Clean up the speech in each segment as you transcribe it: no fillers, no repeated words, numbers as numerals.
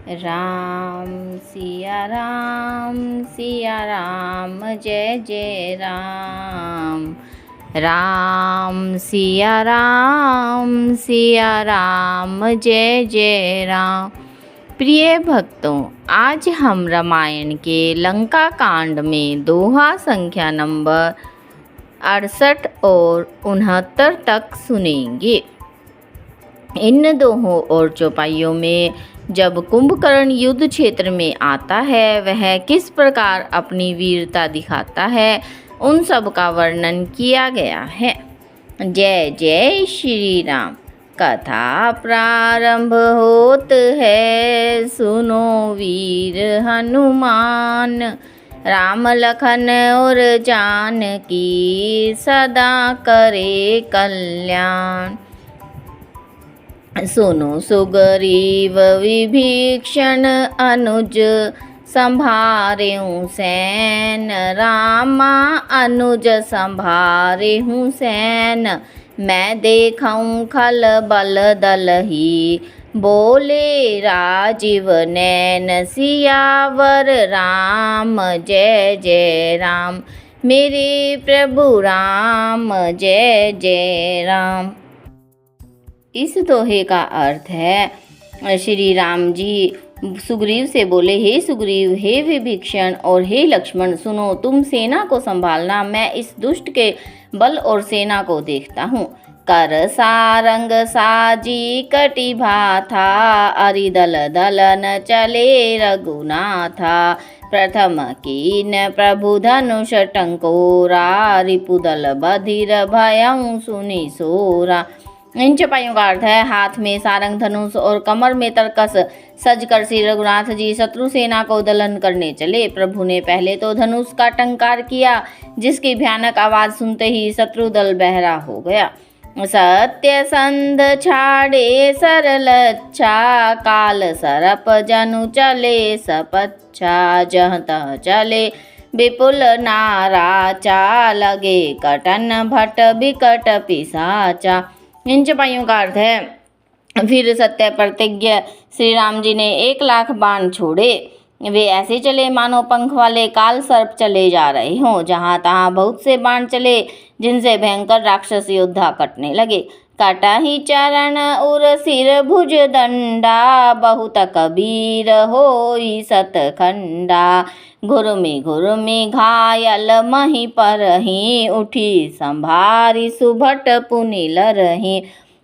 राम सिया राम जय जय राम। राम सिया राम जय जय राम। प्रिय भक्तों, आज हम रामायण के लंका कांड में दोहा संख्या नंबर 68 और 69 तक सुनेंगे। इन दोहों और चौपाइयों में जब कुंभकर्ण युद्ध क्षेत्र में आता है, वह किस प्रकार अपनी वीरता दिखाता है, उन सब का वर्णन किया गया है। जय जय श्री राम। कथा प्रारंभ होत है, सुनो वीर हनुमान। राम लखन और जानकी सदा करे कल्याण। सुनो सुग्रीव विभीषण अनुज संभारेहूँ सैन। रामा अनुज संभारेहूँ सैन। मैं देखऊँ खल बल दलही, बोले राजीव नैन। सियावर राम जय जय राम, मेरे प्रभु राम जय जय राम। इस दोहे का अर्थ है, श्री राम जी सुग्रीव से बोले, हे सुग्रीव, हे विभीषण और हे लक्ष्मण, सुनो, तुम सेना को संभालना, मैं इस दुष्ट के बल और सेना को देखता हूँ। कर सारंग साजी कटि भाथा, अरिदल दलन चले रघुनाथा। प्रथम कीन प्रभु धनुष टंकोरा, रिपुदल बधिर भयं सुनि सोरा। इन चौपाइयों का अर्थ है, हाथ में सारंग धनुष और कमर में तरकस सजकर श्री रघुनाथ जी शत्रु सेना को दलन करने चले। प्रभु ने पहले तो धनुष का टंकार किया, जिसकी भयानक आवाज सुनते ही शत्रु दल बहरा हो गया। सत्य संध छाड़े सरल अच्छा, काल सरप जनु चले सपच्छा। जहाँ तह चले विपुल नाराचा, लगे कटन भट बिकट पिसाचा। इन चौपाइयों का अर्थ है, फिर सत्य प्रतिज्ञ श्री राम जी ने 1 लाख बाण छोड़े। वे ऐसे चले मानो पंख वाले काल सर्प चले जा रहे हों। जहाँ तहाँ बहुत से बाण चले, जिनसे भयंकर राक्षस योद्धा कटने लगे। कटहि चरण उर सिर भुज दंडा, बहुत कबीर होई सतखंडा। घुरमी घायल मही परही, उठी संभारी सुभट पुनि लरही।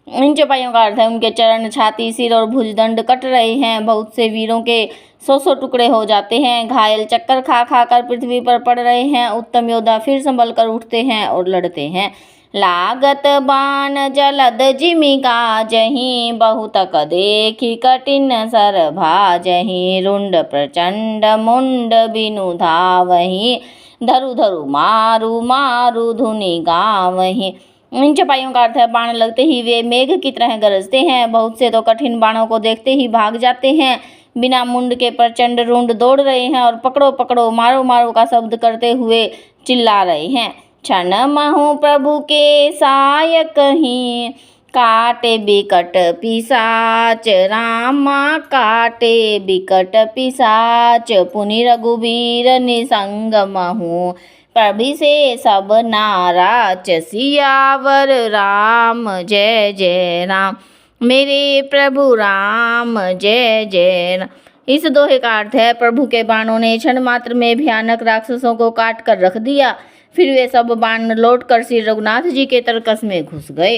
इन चौपाइयों का अर्थ है, उनके चरण, छाती, सिर और भुजदंड कट रहे हैं। बहुत से वीरों के 100 टुकड़े हो जाते हैं। घायल चक्कर खा खा कर पृथ्वी पर पड़ रहे हैं। उत्तम योद्धा फिर संभल कर उठते हैं और लड़ते हैं। लागत बाण जलद जिमि गाजहि, बहुतक देखी कठिन सर भाजहि। रुंड प्रचंड मुंड बिनु धावहि, धरु धरु मारु मारु धुनि गावहि। इन चौपाइयों का अर्थ है, बाण लगते ही वे मेघ की तरह गरजते हैं। बहुत से तो कठिन बाणों को देखते ही भाग जाते हैं। बिना मुंड के प्रचंड रुंड दौड़ रहे हैं और पकड़ो पकड़ो मारो मारो का शब्द करते हुए चिल्ला रहे हैं। क्षण महु प्रभु के साय कहीं, काटे बिकट पिसाच। रामा काटे बिकट पिसाच, पुनि रघुबीर निसंग महु। प्रभु से सब नाराच, सियावर राम जय जय राम, मेरे प्रभु राम जय जय राम। इस दोहे का अर्थ है, प्रभु के बाणों ने क्षण मात्र में भयानक राक्षसों को काट कर रख दिया। फिर वे सब बाण लौट कर श्री रघुनाथ जी के तरकस में घुस गए।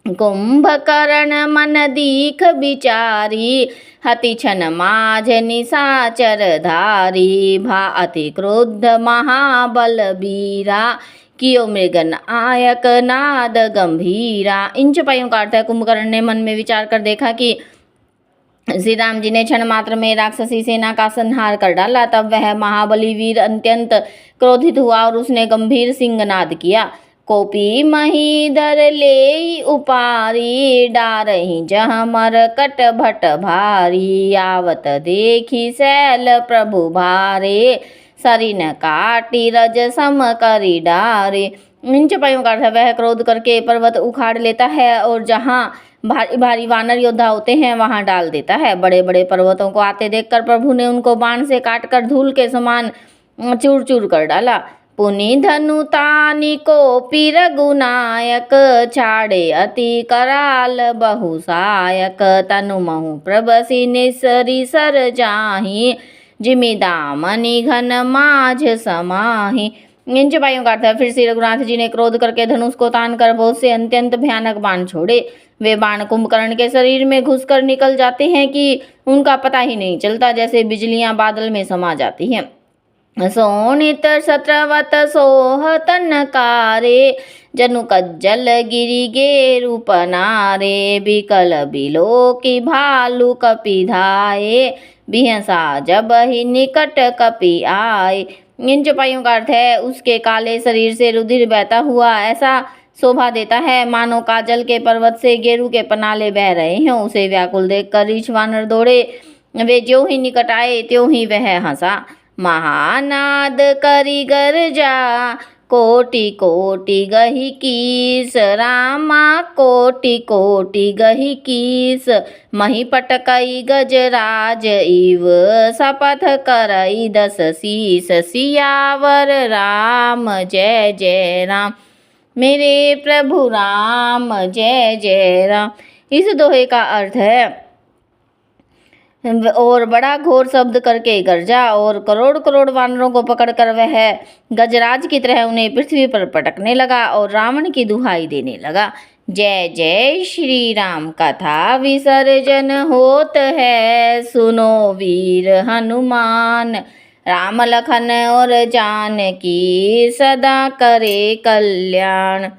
कुंभकर्ण मन दीख बिचारी, हति छन माझ निशाचर धारी। भा अति क्रोध महाबल बीरा, कियो मृग नायक नाद गंभीरा। इन चौपाइयों का अर्थ है, कुंभकर्ण ने मन में विचार कर देखा कि श्री राम जी ने क्षण मात्र में राक्षसी सेना का संहार कर डाला। तब वह महाबली वीर अत्यंत क्रोधित हुआ और उसने गंभीर सिंहनाद किया। कोपी महीधर ले उपारी, डारही जहाँ मरकट भट भारी। आवत देखी शैल प्रभु भारे, सरिन काटी रज सम करी डारे। इन चौपाइयों का अर्थ है, वह क्रोध करके पर्वत उखाड़ लेता है और जहाँ भारी भारी वानर योद्धा होते हैं वहां डाल देता है। बड़े बड़े पर्वतों को आते देखकर प्रभु ने उनको बाण से काटकर धूल के समान चूर चूर कर डाला। पुनि धनु तानि को पी रघुनायक, छाड़े अति कराल बहुसायक। तनु महु प्रबसी निसरी सर जाहि, जिमि दामनि घन माझ समाहि। इन चौपाइयों का अर्थ है, फिर श्री रघुनाथ जी ने क्रोध करके धनुष को तान कर बहुत से अत्यंत भयानक बाण छोड़े। वे बाण कुंभकर्ण के शरीर में घुसकर निकल जाते हैं कि उनका पता ही नहीं चलता, जैसे बिजलियां बादल में समा जाती हैं। सोनित सत्रवत सोह तनकारे, जनु कज्जल गिरि गे रूप नारे। बिकल बिलो की भालू कपि धाये, बिहसा जब ही निकट कपि आए। इन चौपाइयों का अर्थ है, उसके काले शरीर से रुधिर बहता हुआ ऐसा शोभा देता है मानो काजल के पर्वत से गेरू के पनाले बह रहे हों। उसे व्याकुल देखकर रीछ वानर दौड़े। वे ज्यों ही निकट आए त्यों ही वह हंसा। महानाद करी गर्जा, कोटि कोटि गही कीस। रामा कोटि कोटि गही कीस, मही पटकई गजराज इव। शपथ करई 10 शीस, सियावर राम जय जय राम। मेरे प्रभु राम जय जय राम। इस दोहे का अर्थ है, और बड़ा घोर शब्द करके गरजा और करोड़ करोड़ वानरों को पकड़कर वह गजराज की तरह उन्हें पृथ्वी पर पटकने लगा और रावण की दुहाई देने लगा। जय जय श्री राम, कथा विसर्जन होत है, सुनो वीर हनुमान। राम लखन और जानकी सदा करे कल्याण।